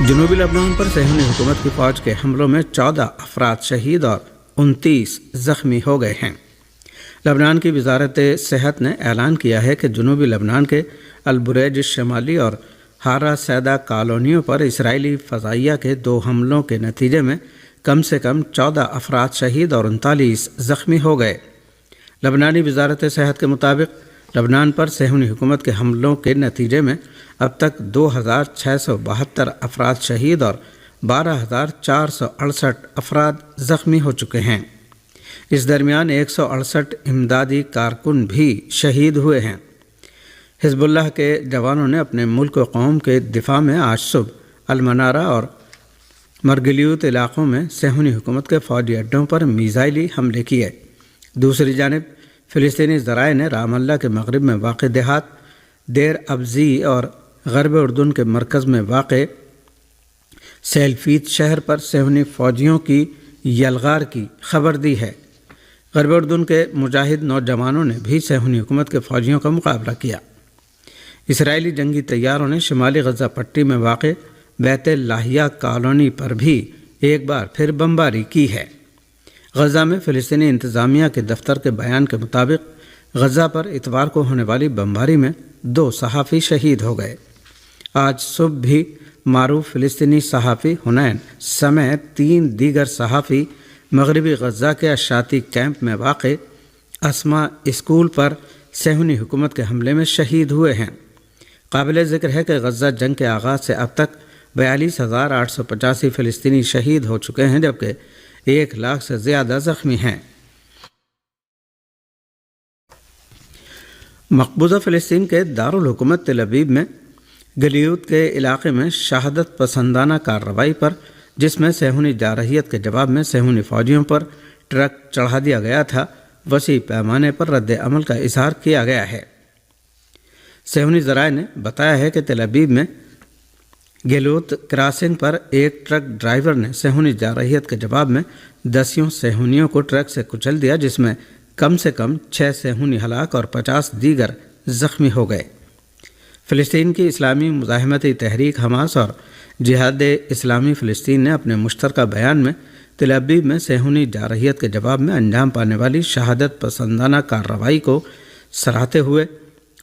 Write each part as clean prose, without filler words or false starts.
جنوبی لبنان پر صہیونی حکومت کی فوج کے حملوں میں 14 افراد شہید اور 29 زخمی ہو گئے ہیں۔ لبنان کی وزارت صحت نے اعلان کیا ہے کہ جنوبی لبنان کے البریج شمالی اور ہارا سیدہ کالونیوں پر اسرائیلی فضائیہ کے 2 حملوں کے نتیجے میں کم سے کم 14 افراد شہید اور 39 زخمی ہو گئے۔ لبنانی وزارت صحت کے مطابق لبنان پر صہیونی حکومت کے حملوں کے نتیجے میں اب تک 2672 افراد شہید اور 12468 افراد زخمی ہو چکے ہیں۔ اس درمیان 168 امدادی کارکن بھی شہید ہوئے ہیں۔ حزب اللہ کے جوانوں نے اپنے ملک و قوم کے دفاع میں آج صبح المنارہ اور مرگلیوت علاقوں میں صہیونی حکومت کے فوجی اڈوں پر میزائلی حملے کیے۔ دوسری جانب فلسطینی ذرائع نے رام اللہ کے مغرب میں واقع دیہات دیر ابزی اور غرب اردن کے مرکز میں واقع سیلفیت شہر پر صہیونی فوجیوں کی یلغار کی خبر دی ہے۔ غرب اردن کے مجاہد نوجوانوں نے بھی صہیونی حکومت کے فوجیوں کا مقابلہ کیا۔ اسرائیلی جنگی طیاروں نے شمالی غزہ پٹی میں واقع بیت لاہیہ کالونی پر بھی ایک بار پھر بمباری کی ہے۔ غزہ میں فلسطینی انتظامیہ کے دفتر کے بیان کے مطابق غزہ پر اتوار کو ہونے والی بمباری میں 2 صحافی شہید ہو گئے۔ آج صبح بھی معروف فلسطینی صحافی حنین سمیت 3 دیگر صحافی مغربی غزہ کے اشاتی کیمپ میں واقع اسما اسکول پر صہیونی حکومت کے حملے میں شہید ہوئے ہیں۔ قابل ذکر ہے کہ غزہ جنگ کے آغاز سے اب تک 42,885 فلسطینی شہید ہو چکے ہیں، جبکہ 1 لاکھ سے زیادہ زخمی ہیں۔ مقبوضہ فلسطین کے دارالحکومت تل ابیب میں گلیوت کے علاقے میں شہادت پسندانہ کارروائی پر، جس میں صہیونی جارحیت کے جواب میں صہیونی فوجیوں پر ٹرک چڑھا دیا گیا تھا، وسیع پیمانے پر رد عمل کا اظہار کیا گیا ہے۔ صہیونی ذرائع نے بتایا ہے کہ تل ابیب میں گیلوت کراسنگ پر ایک ٹرک ڈرائیور نے صہیونی جارحیت کے جواب میں 10 صہیونیوں کو ٹرک سے کچل دیا، جس میں کم سے کم 6 صہیونی ہلاک اور 50 دیگر زخمی ہو گئے۔ فلسطین کی اسلامی مزاحمتی تحریک حماس اور جہاد اسلامی فلسطین نے اپنے مشترکہ بیان میں تل ابیب میں صہیونی جارحیت کے جواب میں انجام پانے والی شہادت پسندانہ کارروائی کو سراہتے ہوئے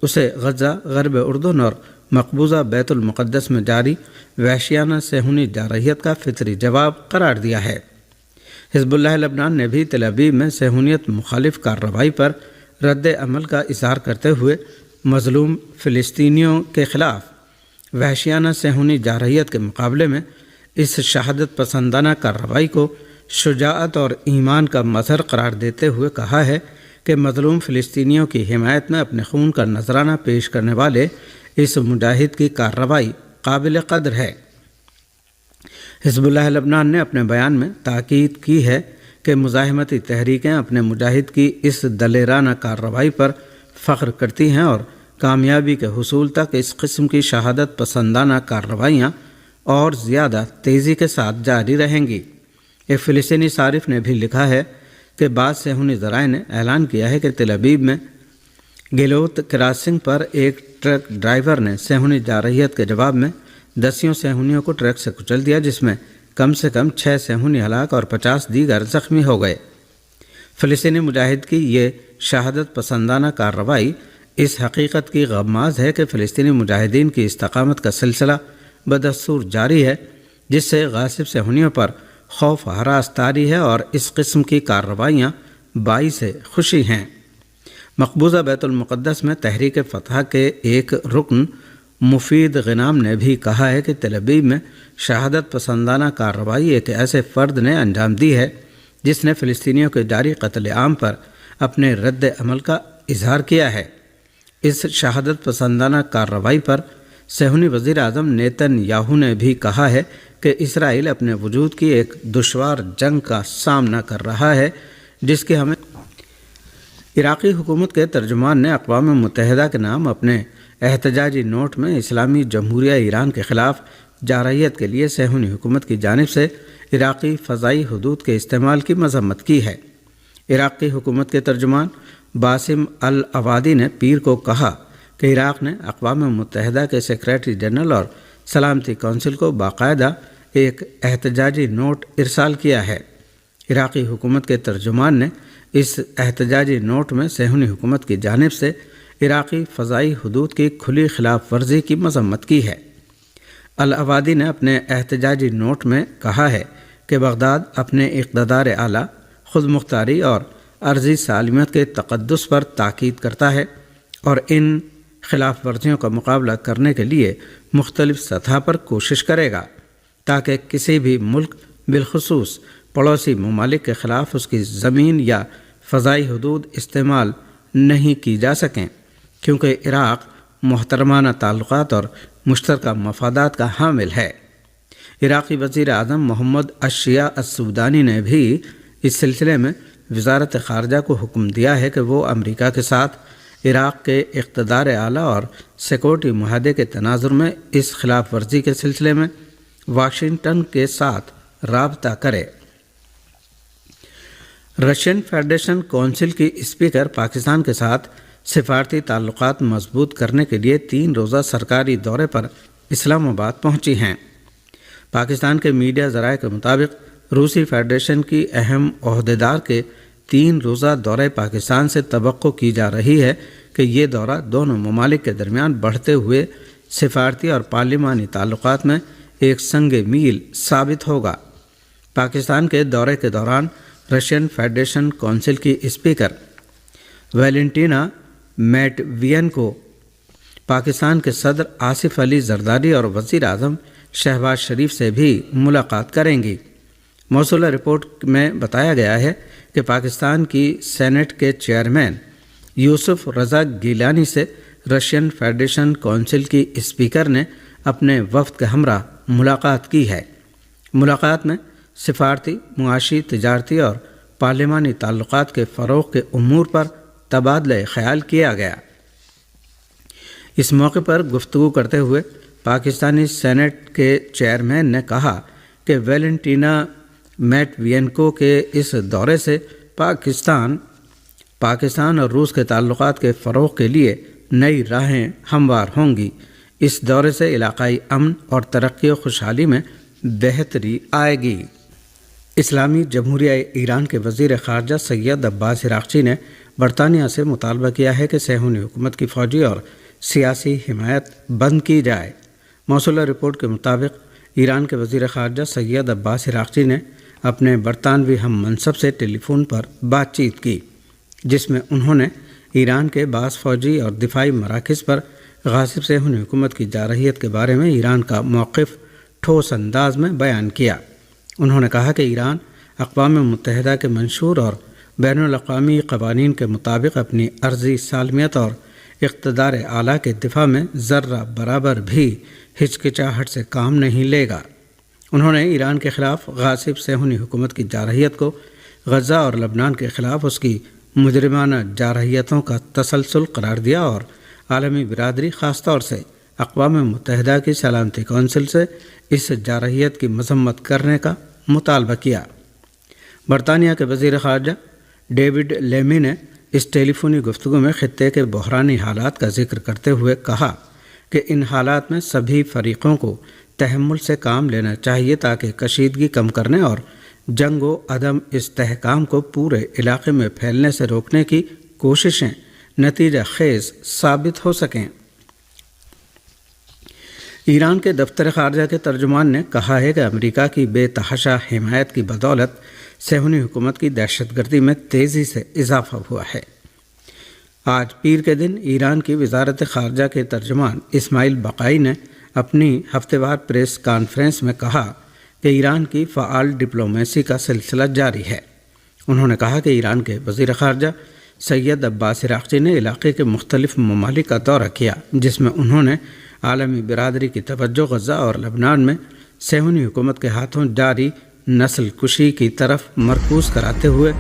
اسے غزہ، غرب اردن اور مقبوضہ بیت المقدس میں جاری وحشیانہ صہیونی جارحیت کا فطری جواب قرار دیا ہے۔ حزب اللہ لبنان نے بھی تل ابیب میں صہیونیت مخالف کارروائی پر رد عمل کا اظہار کرتے ہوئے مظلوم فلسطینیوں کے خلاف وحشیانہ صہیونی جارحیت کے مقابلے میں اس شہادت پسندانہ کارروائی کو شجاعت اور ایمان کا مظہر قرار دیتے ہوئے کہا ہے کہ مظلوم فلسطینیوں کی حمایت میں اپنے خون کا نذرانہ پیش کرنے والے اس مجاہد کی کارروائی قابل قدر ہے۔ حزب اللہ لبنان نے اپنے بیان میں تاکید کی ہے کہ مزاحمتی تحریکیں اپنے مجاہد کی اس دلیرانہ کارروائی پر فخر کرتی ہیں اور کامیابی کے حصول تک اس قسم کی شہادت پسندانہ کارروائیاں اور زیادہ تیزی کے ساتھ جاری رہیں گی۔ ایک فلسطینی صارف نے بھی لکھا ہے کہ بعض صہیونی ذرائع نے اعلان کیا ہے کہ تل ابیب میں گیلوت کراسنگ پر ایک ٹرک ڈرائیور نے صہیونی جارحیت کے جواب میں 10 صہیونیوں کو ٹرک سے کچل دیا، جس میں کم سے کم 6 صہیونی ہلاک اور 50 دیگر زخمی ہو گئے۔ فلسطینی مجاہد کی یہ شہادت پسندانہ کارروائی اس حقیقت کی غماز ہے کہ فلسطینی مجاہدین کی استقامت کا سلسلہ بدستور جاری ہے، جس سے غاصب صہیونیوں پر خوف ہراس طاری ہے اور اس قسم کی کارروائیاں باعث خوشی ہیں۔ مقبوضہ بیت المقدس میں تحریک فتح کے ایک رکن مفید غنام نے بھی کہا ہے کہ تل ابیب میں شہادت پسندانہ کارروائی ایک ایسے فرد نے انجام دی ہے جس نے فلسطینیوں کے جاری قتل عام پر اپنے رد عمل کا اظہار کیا ہے۔ اس شہادت پسندانہ کارروائی پر صہیونی وزیر اعظم نیتن یاہو نے بھی کہا ہے کہ اسرائیل اپنے وجود کی ایک دشوار جنگ کا سامنا کر رہا ہے، جس کی ہمیں عراقی حکومت کے ترجمان نے اقوام متحدہ کے نام اپنے احتجاجی نوٹ میں اسلامی جمہوریہ ایران کے خلاف جارحیت کے لیے صہیونی حکومت کی جانب سے عراقی فضائی حدود کے استعمال کی مذمت کی ہے۔ عراقی حکومت کے ترجمان باسم العوادی نے پیر کو کہا کہ عراق نے اقوام متحدہ کے سیکریٹری جنرل اور سلامتی کونسل کو باقاعدہ ایک احتجاجی نوٹ ارسال کیا ہے۔ عراقی حکومت کے ترجمان نے اس احتجاجی نوٹ میں صہیونی حکومت کی جانب سے عراقی فضائی حدود کی کھلی خلاف ورزی کی مذمت کی ہے۔ العوادی نے اپنے احتجاجی نوٹ میں کہا ہے کہ بغداد اپنے اقتدار اعلیٰ، خود مختاری اور عرضی سالمیت کے تقدس پر تاکید کرتا ہے اور ان خلاف ورزیوں کا مقابلہ کرنے کے لیے مختلف سطح پر کوشش کرے گا تاکہ کسی بھی ملک بالخصوص پڑوسی ممالک کے خلاف اس کی زمین یا فضائی حدود استعمال نہیں کی جا سکیں، کیونکہ عراق محترمانہ تعلقات اور مشترکہ مفادات کا حامل ہے۔ عراقی وزیر اعظم محمد الشیع السودانی نے بھی اس سلسلے میں وزارت خارجہ کو حکم دیا ہے کہ وہ امریکہ کے ساتھ عراق کے اقتدار اعلیٰ اور سیکورٹی معاہدے کے تناظر میں اس خلاف ورزی کے سلسلے میں واشنگٹن کے ساتھ رابطہ کرے۔ رشین فیڈریشن کونسل کی اسپیکر پاکستان کے ساتھ سفارتی تعلقات مضبوط کرنے کے لیے 3 روزہ سرکاری دورے پر اسلام آباد پہنچی ہیں۔ پاکستان کے میڈیا ذرائع کے مطابق روسی فیڈریشن کی اہم عہدیدار کے 3 روزہ دورے پاکستان سے توقع کی جا رہی ہے کہ یہ دورہ دونوں ممالک کے درمیان بڑھتے ہوئے سفارتی اور پارلیمانی تعلقات میں ایک سنگ میل ثابت ہوگا۔ پاکستان کے دورے کے دوران رشین فیڈریشن کونسل کی اسپیکر ویلنٹینا میٹوینکو پاکستان کے صدر آصف علی زرداری اور وزیر اعظم شہباز شریف سے بھی ملاقات کریں گی۔ موصولہ رپورٹ میں بتایا گیا ہے کہ پاکستان کی سینٹ کے چیئرمین یوسف رضا گیلانی سے رشین فیڈریشن کونسل کی اسپیکر نے اپنے وفد کے ہمراہ ملاقات کی ہے۔ ملاقات میں سفارتی، معاشی، تجارتی اور پارلیمانی تعلقات کے فروغ کے امور پر تبادلہ خیال کیا گیا۔ اس موقع پر گفتگو کرتے ہوئے پاکستانی سینٹ کے چیئرمین نے کہا کہ ویلنٹینا میٹوینکو کے اس دورے سے پاکستان اور روس کے تعلقات کے فروغ کے لیے نئی راہیں ہموار ہوں گی۔ اس دورے سے علاقائی امن اور ترقی و خوشحالی میں بہتری آئے گی۔ اسلامی جمہوریہ ایران کے وزیر خارجہ سید عباس عراقچی نے برطانیہ سے مطالبہ کیا ہے کہ صہیونی حکومت کی فوجی اور سیاسی حمایت بند کی جائے۔ موصولہ رپورٹ کے مطابق ایران کے وزیر خارجہ سید عباس عراقچی نے اپنے برطانوی ہم منصب سے ٹیلی فون پر بات چیت کی، جس میں انہوں نے ایران کے بعض فوجی اور دفاعی مراکز پر غاصب صہیونی حکومت کی جارحیت کے بارے میں ایران کا موقف ٹھوس انداز میں بیان کیا۔ انہوں نے کہا کہ ایران اقوام متحدہ کے منشور اور بین الاقوامی قوانین کے مطابق اپنی عرضی سالمیت اور اقتدار اعلیٰ کے دفاع میں ذرہ برابر بھی ہچکچاہٹ سے کام نہیں لے گا۔ انہوں نے ایران کے خلاف غاصب صہیونی حکومت کی جارحیت کو غزہ اور لبنان کے خلاف اس کی مجرمانہ جارحیتوں کا تسلسل قرار دیا اور عالمی برادری، خاص طور سے اقوام متحدہ کی سلامتی کونسل سے اس جارحیت کی مذمت کرنے کا مطالبہ کیا۔ برطانیہ کے وزیر خارجہ ڈیوڈ لیمی نے اس ٹیلی فونی گفتگو میں خطے کے بحرانی حالات کا ذکر کرتے ہوئے کہا کہ ان حالات میں سبھی فریقوں کو تحمل سے کام لینا چاہیے تاکہ کشیدگی کم کرنے اور جنگ و عدم استحکام کو پورے علاقے میں پھیلنے سے روکنے کی کوششیں نتیجہ خیز ثابت ہو سکیں۔ ایران کے دفتر خارجہ کے ترجمان نے کہا ہے کہ امریکہ کی بے تحاشا حمایت کی بدولت صہیونی حکومت کی دہشت گردی میں تیزی سے اضافہ ہوا ہے۔ آج پیر کے دن ایران کی وزارت خارجہ کے ترجمان اسماعیل بقائی نے اپنی ہفتہ وار پریس کانفرنس میں کہا کہ ایران کی فعال ڈپلومیسی کا سلسلہ جاری ہے۔ انہوں نے کہا کہ ایران کے وزیر خارجہ سید عباس عراقچی نے علاقے کے مختلف ممالک کا دورہ کیا، جس میں انہوں نے عالمی برادری کی توجہ غزہ اور لبنان میں صہیونی حکومت کے ہاتھوں جاری نسل کشی کی طرف مرکوز کراتے ہوئے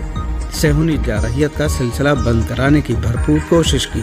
صہیونی جارحیت کا سلسلہ بند کرانے کی بھرپور کوشش کی۔